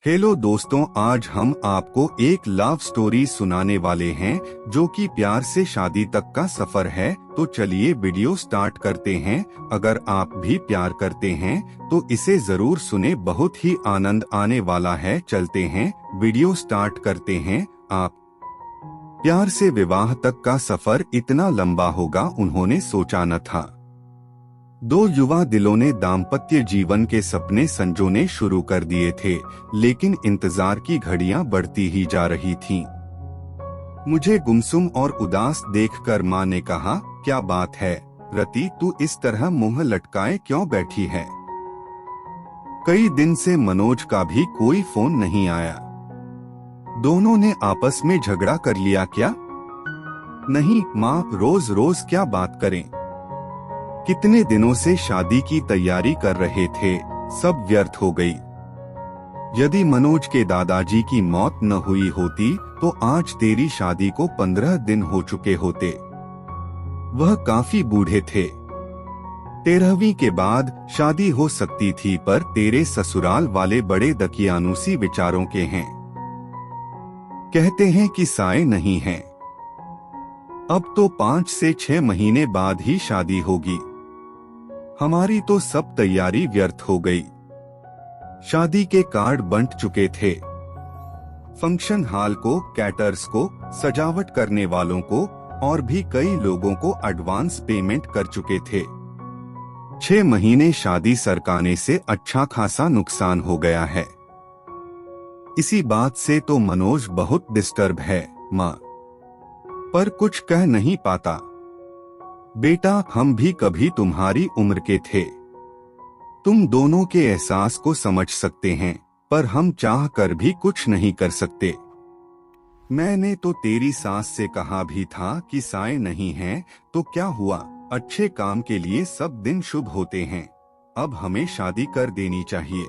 Hello दोस्तों, आज हम आपको एक लव स्टोरी सुनाने वाले हैं जो कि प्यार से शादी तक का सफर है। तो चलिए वीडियो स्टार्ट करते हैं। अगर आप भी प्यार करते हैं तो इसे जरूर सुने, बहुत ही आनंद आने वाला है। चलते हैं, वीडियो स्टार्ट करते हैं। आप प्यार से विवाह तक का सफर इतना लंबा होगा उन्होंने सोचा न था। दो युवा दिलों ने दाम्पत्य जीवन के सपने संजोने शुरू कर दिए थे, लेकिन इंतजार की घड़ियां बढ़ती ही जा रही थीं। मुझे गुमसुम और उदास देखकर माँ ने कहा, क्या बात है रति, तू इस तरह मुंह लटकाए क्यों बैठी है? कई दिन से मनोज का भी कोई फोन नहीं आया। दोनों ने आपस में झगड़ा कर लिया क्या? नहीं माँ, रोज रोज क्या बात करें। कितने दिनों से शादी की तैयारी कर रहे थे, सब व्यर्थ हो गई। यदि मनोज के दादाजी की मौत न हुई होती तो आज तेरी शादी को 15 दिन हो चुके होते। वह काफी बूढ़े थे। 13वीं के बाद शादी हो सकती थी, पर तेरे ससुराल वाले बड़े दकियानूसी विचारों के हैं। कहते हैं कि साए नहीं हैं। अब तो 5 से 6 महीने बाद ही शादी होगी। हमारी तो सब तैयारी व्यर्थ हो गई। शादी के कार्ड बंट चुके थे। फंक्शन हॉल को, कैटर्स को, सजावट करने वालों को और भी कई लोगों को एडवांस पेमेंट कर चुके थे। 6 महीने शादी सरकाने से अच्छा खासा नुकसान हो गया है। इसी बात से तो मनोज बहुत डिस्टर्ब है माँ, पर कुछ कह नहीं पाता। बेटा, हम भी कभी तुम्हारी उम्र के थे। तुम दोनों के एहसास को समझ सकते हैं, पर हम चाह कर भी कुछ नहीं कर सकते। मैंने तो तेरी सास से कहा भी था कि साए नहीं हैं, तो क्या हुआ? अच्छे काम के लिए सब दिन शुभ होते हैं। अब हमें शादी कर देनी चाहिए।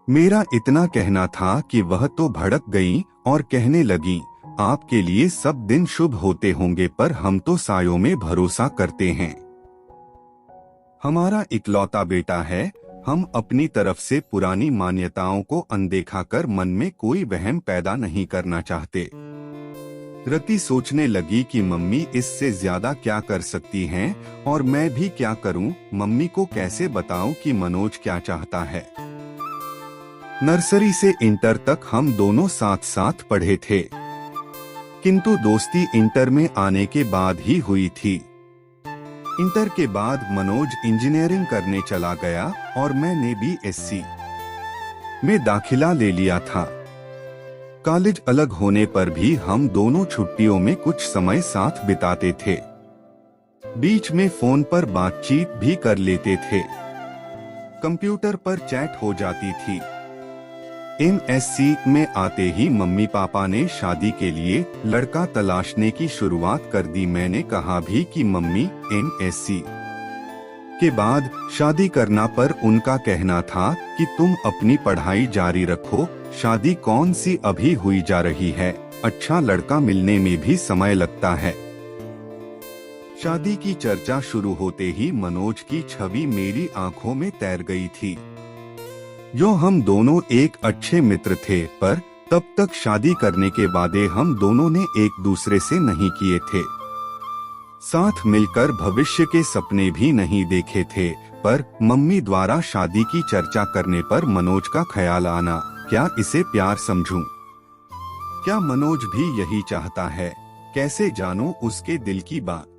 मेरा इतना कहना था कि वह तो भड़क गई और कहने लगी, आपके लिए सब दिन शुभ होते होंगे, पर हम तो सायों में भरोसा करते हैं। हमारा इकलौता बेटा है। हम अपनी तरफ से पुरानी मान्यताओं को अनदेखा कर मन में कोई वहम पैदा नहीं करना चाहते। रति सोचने लगी कि मम्मी इससे ज्यादा क्या कर सकती हैं, और मैं भी क्या करूं? मम्मी को कैसे बताऊं कि मनोज क्या चाहता है? नर्सरी से इंटर तक हम दोनों साथ साथ पढ़े थे, किंतु दोस्ती इंटर में आने के बाद ही हुई थी। इंटर के बाद मनोज इंजीनियरिंग करने चला गया और मैंने BSc में दाखिला ले लिया था। कॉलेज अलग होने पर भी हम दोनों छुट्टियों में कुछ समय साथ बिताते थे। बीच में फोन पर बातचीत भी कर लेते थे। कंप्यूटर पर चैट हो जाती थी। MSc में आते ही मम्मी पापा ने शादी के लिए लड़का तलाशने की शुरुआत कर दी। मैंने कहा भी कि मम्मी, MSc के बाद शादी करना, पर उनका कहना था कि तुम अपनी पढ़ाई जारी रखो, शादी कौन सी अभी हुई जा रही है, अच्छा लड़का मिलने में भी समय लगता है। शादी की चर्चा शुरू होते ही मनोज की छवि मेरी आंखों में तैर गई थी। जो हम दोनों एक अच्छे मित्र थे, पर तब तक शादी करने के वादे हम दोनों ने एक दूसरे से नहीं किए थे। साथ मिलकर भविष्य के सपने भी नहीं देखे थे, पर मम्मी द्वारा शादी की चर्चा करने पर मनोज का ख्याल आना, क्या इसे प्यार समझूं? क्या मनोज भी यही चाहता है? कैसे जानूं उसके दिल की बात?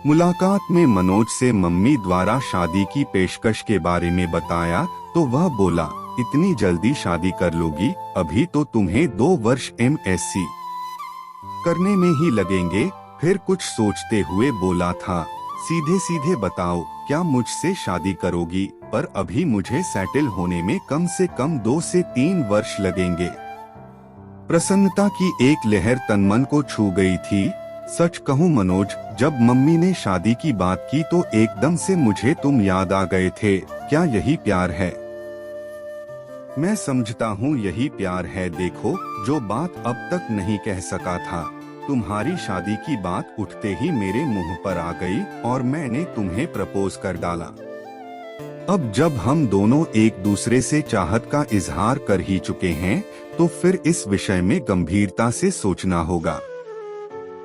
मुलाकात में मनोज से मम्मी द्वारा शादी की पेशकश के बारे में बताया तो वह बोला, इतनी जल्दी शादी कर लोगी? अभी तो तुम्हें 2 वर्ष MSc करने में ही लगेंगे। फिर कुछ सोचते हुए बोला था, सीधे सीधे बताओ, क्या मुझसे शादी करोगी? पर अभी मुझे सेटल होने में कम से कम 2 से 3 वर्ष लगेंगे। प्रसन्नता की एक लहर तनमन को छू गई थी। सच कहूं मनोज, जब मम्मी ने शादी की बात की तो एकदम से मुझे तुम याद आ गए थे। क्या यही प्यार है? मैं समझता हूँ यही प्यार है। देखो, जो बात अब तक नहीं कह सका था, तुम्हारी शादी की बात उठते ही मेरे मुंह पर आ गई और मैंने तुम्हें प्रपोज कर डाला। अब जब हम दोनों एक दूसरे से चाहत का इजहार कर ही चुके हैं, तो फिर इस विषय में गंभीरता से सोचना होगा।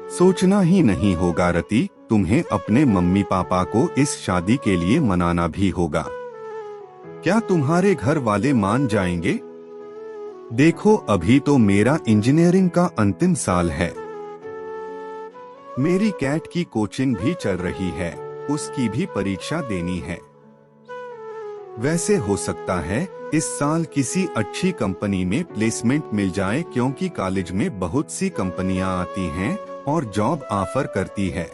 सोचना ही नहीं होगा रति, तुम्हें अपने मम्मी पापा को इस शादी के लिए मनाना भी होगा। क्या तुम्हारे घर वाले मान जाएंगे? देखो, अभी तो मेरा इंजीनियरिंग का अंतिम साल है। मेरी कैट की कोचिंग भी चल रही है, उसकी भी परीक्षा देनी है। वैसे हो सकता है इस साल किसी अच्छी कंपनी में प्लेसमेंट मिल जाए, क्योंकि कॉलेज में बहुत सी कंपनियां आती हैं और जॉब ऑफर करती है।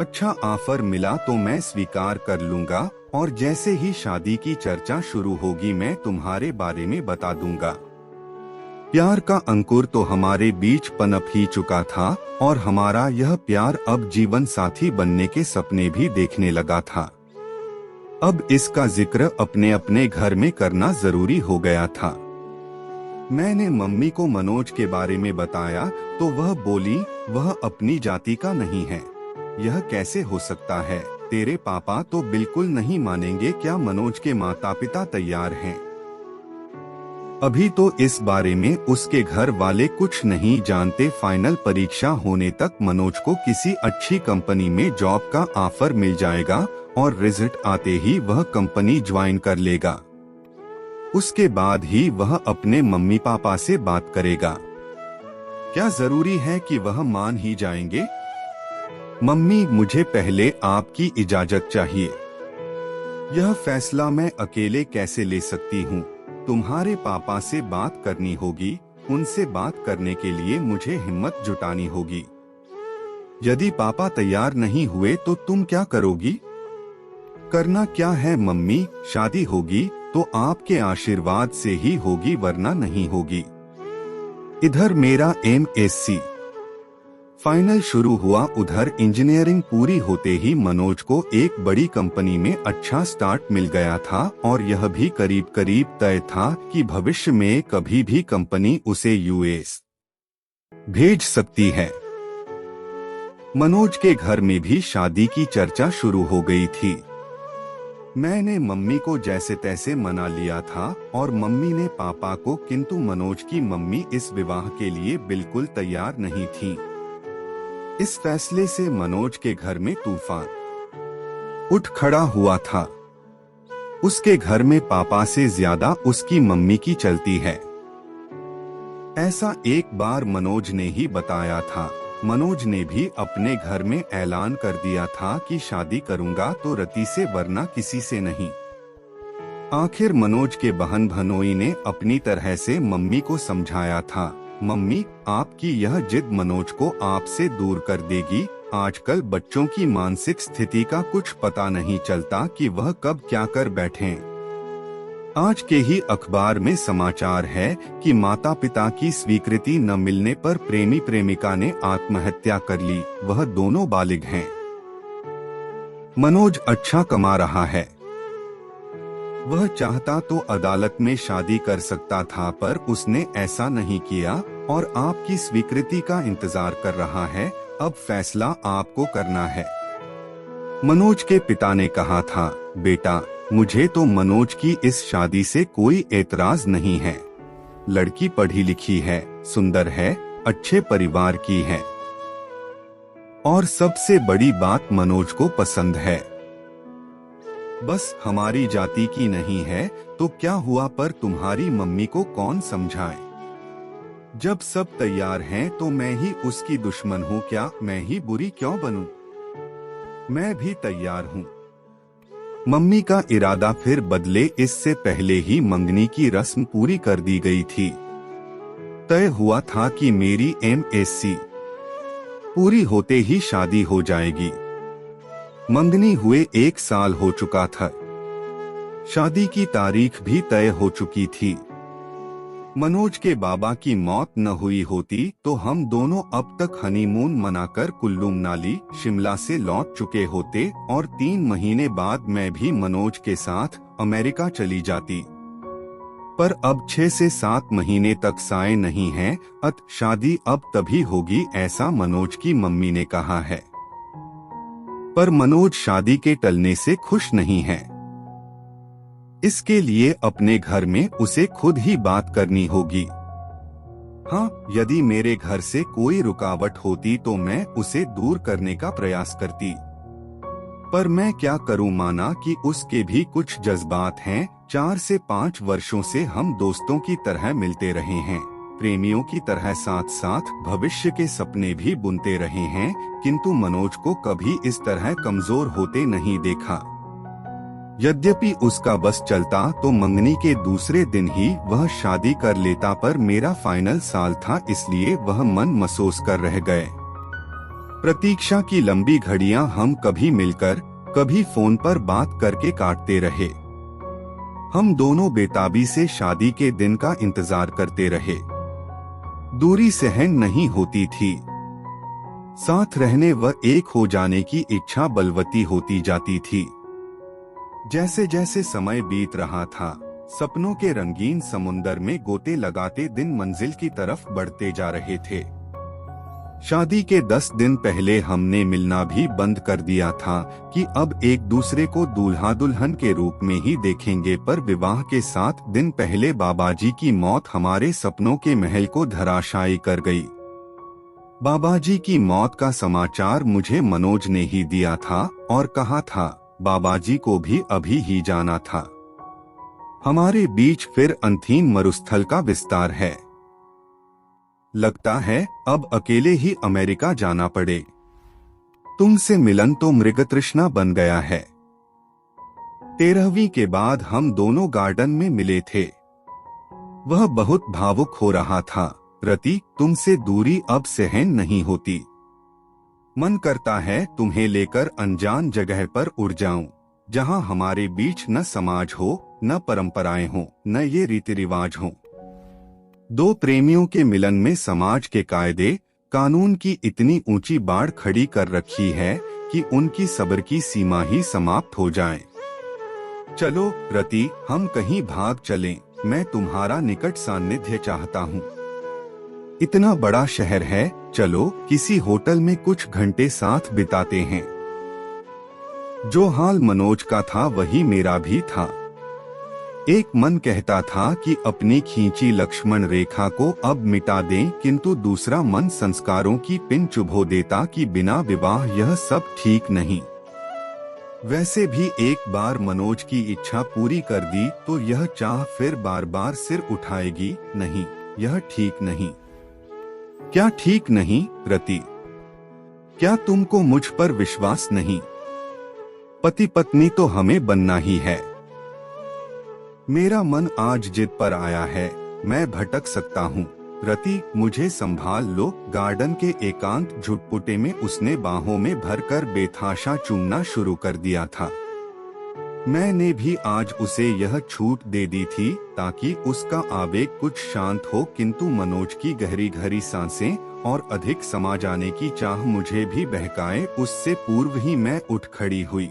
अच्छा ऑफर मिला तो मैं स्वीकार कर लूंगा, और जैसे ही शादी की चर्चा शुरू होगी मैं तुम्हारे बारे में बता दूंगा। प्यार का अंकुर तो हमारे बीच पनप ही चुका था, और हमारा यह प्यार अब जीवन साथी बनने के सपने भी देखने लगा था। अब इसका जिक्र अपने अपने घर में करना जरूरी हो गया था। मैंने मम्मी को मनोज के बारे में बताया तो वह बोली, वह अपनी जाति का नहीं है। यह कैसे हो सकता है? तेरे पापा तो बिल्कुल नहीं मानेंगे। क्या मनोज के माता पिता तैयार हैं? अभी तो इस बारे में उसके घर वाले कुछ नहीं जानते। फाइनल परीक्षा होने तक मनोज को किसी अच्छी कंपनी में जॉब का ऑफर मिल जाएगा, और रिजल्ट आते ही वह कंपनी ज्वाइन कर लेगा। उसके बाद ही वह अपने मम्मी पापा से बात करेगा। क्या जरूरी है कि वह मान ही जाएंगे? मम्मी, मुझे पहले आपकी इजाजत चाहिए। यह फैसला मैं अकेले कैसे ले सकती हूँ? तुम्हारे पापा से बात करनी होगी। उनसे बात करने के लिए मुझे हिम्मत जुटानी होगी। यदि पापा तैयार नहीं हुए तो तुम क्या करोगी? करना क्या है मम्मी, शादी होगी तो आपके आशीर्वाद से ही होगी, वरना नहीं होगी। इधर मेरा MSc फाइनल शुरू हुआ, उधर इंजीनियरिंग पूरी होते ही मनोज को एक बड़ी कंपनी में अच्छा स्टार्ट मिल गया था, और यह भी करीब करीब तय था कि भविष्य में कभी भी कंपनी उसे US भेज सकती है। मनोज के घर में भी शादी की चर्चा शुरू हो गई थी। मैंने मम्मी को जैसे तैसे मना लिया था, और मम्मी ने पापा को, किंतु मनोज की मम्मी इस विवाह के लिए बिल्कुल तैयार नहीं थी। इस फैसले से मनोज के घर में तूफान उठ खड़ा हुआ था। उसके घर में पापा से ज्यादा उसकी मम्मी की चलती है। ऐसा एक बार मनोज ने ही बताया था। मनोज ने भी अपने घर में ऐलान कर दिया था कि शादी करूंगा तो रति से, वरना किसी से नहीं। आखिर मनोज के बहन भनोई ने अपनी तरह से मम्मी को समझाया था। मम्मी, आपकी यह जिद मनोज को आपसे दूर कर देगी। आजकल बच्चों की मानसिक स्थिति का कुछ पता नहीं चलता कि वह कब क्या कर बैठें। आज के ही अखबार में समाचार है कि माता पिता की स्वीकृति न मिलने पर प्रेमी प्रेमिका ने आत्महत्या कर ली। वह दोनों बालिग हैं। मनोज अच्छा कमा रहा है। वह चाहता तो अदालत में शादी कर सकता था, पर उसने ऐसा नहीं किया और आपकी स्वीकृति का इंतजार कर रहा है। अब फैसला आपको करना है। मनोज के पिता ने कहा था, बेटा, मुझे तो मनोज की इस शादी से कोई एतराज नहीं है। लड़की पढ़ी लिखी है, सुंदर है, अच्छे परिवार की है, और सबसे बड़ी बात मनोज को पसंद है। बस हमारी जाति की नहीं है तो क्या हुआ, पर तुम्हारी मम्मी को कौन समझाए? जब सब तैयार हैं तो मैं ही उसकी दुश्मन हूँ क्या? मैं ही बुरी क्यों बनूं? मैं भी तैयार हूँ। मम्मी का इरादा फिर बदले, इससे पहले ही मंगनी की रस्म पूरी कर दी गई थी। तय हुआ था कि मेरी MSc पूरी होते ही शादी हो जाएगी। मंगनी हुए 1 साल हो चुका था। शादी की तारीख भी तय हो चुकी थी। मनोज के बाबा की मौत न हुई होती तो हम दोनों अब तक हनीमून मनाकर कुल्लू मनाली शिमला से लौट चुके होते, और 3 महीने बाद मैं भी मनोज के साथ अमेरिका चली जाती। पर अब 6 से 7 महीने तक साए नहीं हैं, शादी अब तभी होगी, ऐसा मनोज की मम्मी ने कहा है। पर मनोज शादी के टलने से खुश नहीं है। इसके लिए अपने घर में उसे खुद ही बात करनी होगी। हाँ, यदि मेरे घर से कोई रुकावट होती तो मैं उसे दूर करने का प्रयास करती, पर मैं क्या करूं। माना कि उसके भी कुछ जज्बात हैं। 4 से 5 वर्षों से हम दोस्तों की तरह मिलते रहे हैं, प्रेमियों की तरह साथ साथ भविष्य के सपने भी बुनते रहे हैं, किंतु मनोज को कभी इस तरह कमजोर होते नहीं देखा। यद्यपि उसका बस चलता तो मंगनी के दूसरे दिन ही वह शादी कर लेता, पर मेरा फाइनल साल था, इसलिए वह मन महसूस कर रह गए। प्रतीक्षा की लंबी घड़ियां हम कभी मिलकर कभी फोन पर बात करके काटते रहे। हम दोनों बेताबी से शादी के दिन का इंतजार करते रहे। दूरी सहन नहीं होती थी, साथ रहने व एक हो जाने की इच्छा बलवती होती जाती थी। जैसे जैसे समय बीत रहा था, सपनों के रंगीन समुंदर में गोते लगाते दिन मंजिल की तरफ बढ़ते जा रहे थे। शादी के 10 दिन पहले हमने मिलना भी बंद कर दिया था कि अब एक दूसरे को दूल्हा दुल्हन के रूप में ही देखेंगे, पर विवाह के 7 दिन पहले बाबाजी की मौत हमारे सपनों के महल को धराशायी कर गई। बाबाजी की मौत का समाचार मुझे मनोज ने ही दिया था और कहा था बाबाजी को भी अभी ही जाना था। हमारे बीच फिर अंथीन मरुस्थल का विस्तार है। लगता है अब अकेले ही अमेरिका जाना पड़े। तुमसे मिलन तो मृगतृष्णा बन गया है। 13वीं के बाद हम दोनों गार्डन में मिले थे। वह बहुत भावुक हो रहा था। रति, तुमसे दूरी अब सहन नहीं होती। मन करता है तुम्हें लेकर अनजान जगह पर उड़ जाऊं, जहां हमारे बीच न समाज हो, न परंपराएं हो, न ये रीति रिवाज हो। दो प्रेमियों के मिलन में समाज के कायदे कानून की इतनी ऊंची बाड़ खड़ी कर रखी है कि उनकी सब्र की सीमा ही समाप्त हो जाए। चलो रति, हम कहीं भाग चलें। मैं तुम्हारा निकट सानिध्य चाहता हूँ। इतना बड़ा शहर है, चलो किसी होटल में कुछ घंटे साथ बिताते हैं। जो हाल मनोज का था वही मेरा भी था। एक मन कहता था कि अपनी खींची लक्ष्मण रेखा को अब मिटा दें, किंतु दूसरा मन संस्कारों की पिन चुभो देता कि बिना विवाह यह सब ठीक नहीं। वैसे भी एक बार मनोज की इच्छा पूरी कर दी तो यह चाह फिर बार बार सिर उठाएगी। नहीं, यह ठीक नहीं। क्या ठीक नहीं रति? क्या तुमको मुझ पर विश्वास नहीं? पति पत्नी तो हमें बनना ही है। मेरा मन आज जिद पर आया है, मैं भटक सकता हूँ। रति, मुझे संभाल लो। गार्डन के एकांत झुटपुटे में उसने बाहों में भरकर बेतहाशा चूमना शुरू कर दिया था। मैंने भी आज उसे यह छूट दे दी थी ताकि उसका आवेग कुछ शांत हो, किंतु मनोज की गहरी गहरी सांसें और अधिक समा जाने की चाह मुझे भी बहकाए उससे पूर्व ही मैं उठ खड़ी हुई।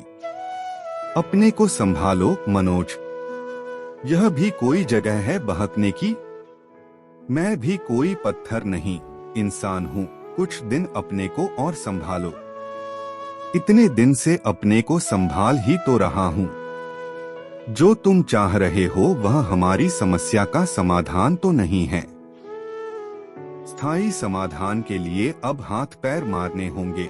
अपने को संभालो मनोज, यह भी कोई जगह है बहकने की? मैं भी कोई पत्थर नहीं, इंसान हूँ। कुछ दिन अपने को और संभालो। इतने दिन से अपने को संभाल ही तो रहा हूँ। जो तुम चाह रहे हो वह हमारी समस्या का समाधान तो नहीं है। स्थायी समाधान के लिए अब हाथ पैर मारने होंगे।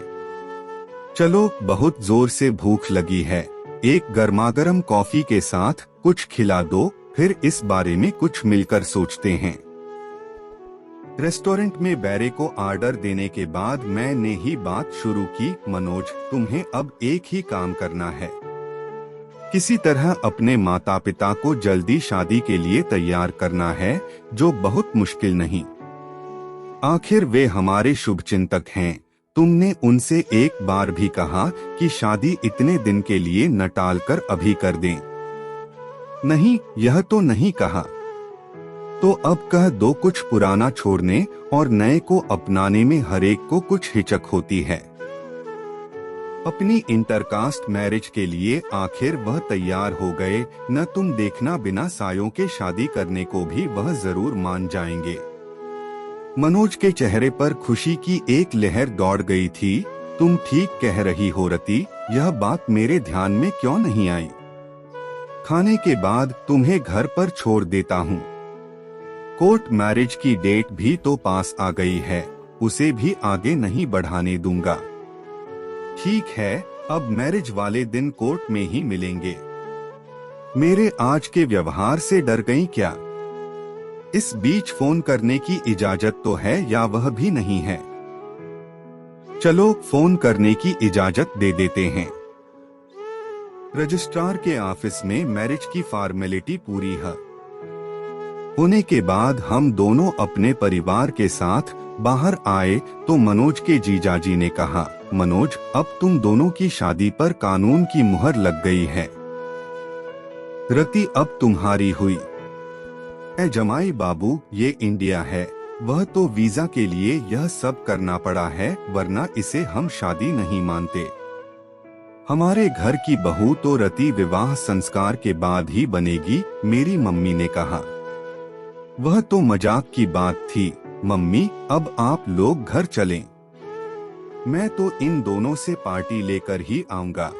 चलो, बहुत जोर से भूख लगी है। एक गर्मागर्म कॉफी के साथ कुछ खिला दो, फिर इस बारे में कुछ मिलकर सोचते हैं। रेस्टोरेंट में बैरे को ऑर्डर देने के बाद मैंने ही बात शुरू की। मनोज, तुम्हें अब एक ही काम करना है। किसी तरह अपने माता पिता को जल्दी शादी के लिए तैयार करना है, जो बहुत मुश्किल नहीं। आखिर वे हमारे शुभचिंतक हैं। तुमने उनसे एक बार भी कहा कि शादी इतने दिन के लिए न टालकर अभी कर दें? नहीं, यह तो नहीं कहा। तो अब कह दो। कुछ पुराना छोड़ने और नए को अपनाने में हरेक को कुछ हिचक होती है। अपनी इंटरकास्ट मैरिज के लिए आखिर वह तैयार हो गए। न तुम देखना, बिना सायों के शादी करने को भी वह जरूर मान जाएंगे। मनोज के चेहरे पर खुशी की एक लहर दौड़ गई थी। तुम ठीक कह रही हो रति, यह बात मेरे ध्यान में क्यों नहीं आई? खाने के बाद तुम्हें घर पर छोड़ देता हूँ। कोर्ट मैरिज की डेट भी तो पास आ गई है, उसे भी आगे नहीं बढ़ाने दूंगा। ठीक है, अब मैरिज वाले दिन कोर्ट में ही मिलेंगे। मेरे आज के व्यवहार से डर गई क्या? इस बीच फोन करने की इजाजत तो है या वह भी नहीं है? चलो फोन करने की इजाजत दे देते हैं। रजिस्ट्रार के ऑफिस में मैरिज की फॉर्मेलिटी पूरी है होने के बाद हम दोनों अपने परिवार के साथ बाहर आए तो मनोज के जीजाजी ने कहा, मनोज, अब तुम दोनों की शादी पर कानून की मुहर लग गई है। रति अब तुम्हारी हुई। ए जमाई बाबू, ये इंडिया है, वह तो वीजा के लिए यह सब करना पड़ा है, वरना इसे हम शादी नहीं मानते। हमारे घर की बहू तो रति विवाह संस्कार के बाद ही बनेगी, मेरी मम्मी ने कहा। वह तो मजाक की बात थी मम्मी, अब आप लोग घर चलें। मैं तो इन दोनों से पार्टी लेकर ही आऊंगा।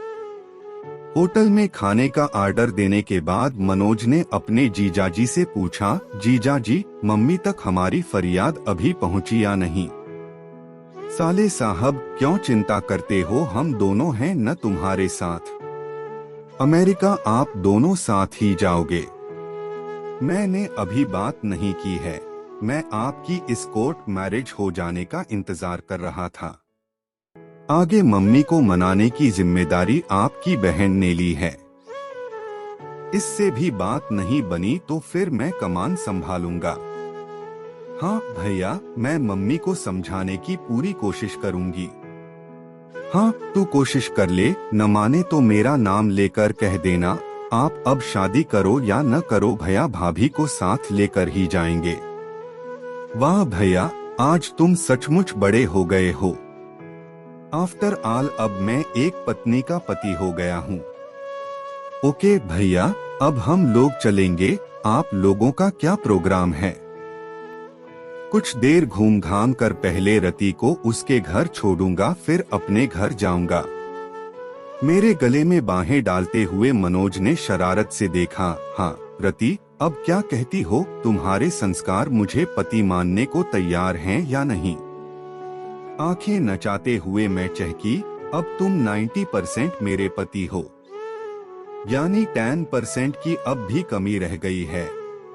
होटल में खाने का ऑर्डर देने के बाद मनोज ने अपने जीजाजी से पूछा, जीजाजी, मम्मी तक हमारी फरियाद अभी पहुंची या नहीं? साले साहब, क्यों चिंता करते हो, हम दोनों हैं न तुम्हारे साथ। अमेरिका आप दोनों साथ ही जाओगे। मैंने अभी बात नहीं की है, मैं आपकी इस कोर्ट मैरिज हो जाने का इंतजार कर रहा था। आगे मम्मी को मनाने की जिम्मेदारी आपकी बहन ने ली है। इससे भी बात नहीं बनी तो फिर मैं कमान संभालूंगा। हाँ भैया, मैं मम्मी को समझाने की पूरी कोशिश करूंगी। हाँ, तू कोशिश कर ले, न माने तो मेरा नाम लेकर कह देना, आप अब शादी करो या न करो, भैया भाभी को साथ लेकर ही जाएंगे। वाह भैया, आज तुम सचमुच बड़े हो गए हो। आफ्टर ऑल अब मैं एक पत्नी का पति हो गया हूँ। ओके भैया, अब हम लोग चलेंगे, आप लोगों का क्या प्रोग्राम है? कुछ देर घूम घाम कर पहले रति को उसके घर छोड़ूंगा, फिर अपने घर जाऊंगा। मेरे गले में बाहें डालते हुए मनोज ने शरारत से देखा। हाँ रति, अब क्या कहती हो, तुम्हारे संस्कार मुझे पति मानने को तैयार हैं या नहीं? आंखें नचाते हुए मैं चहकी, अब तुम 90% मेरे पति हो, यानी 10% की अब भी कमी रह गई है,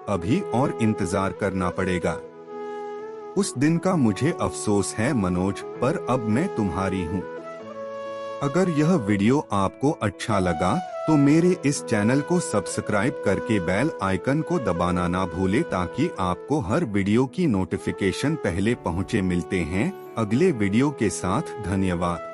अभी और इंतजार करना पड़ेगा। उस दिन का मुझे अफसोस है मनोज, पर अब मैं तुम्हारी हूँ। अगर यह वीडियो आपको अच्छा लगा तो मेरे इस चैनल को सब्सक्राइब करके बेल आइकन को दबाना ना भूले, ताकि आपको हर वीडियो की नोटिफिकेशन पहले पहुँचे। मिलते हैं अगले वीडियो के साथ, धन्यवाद।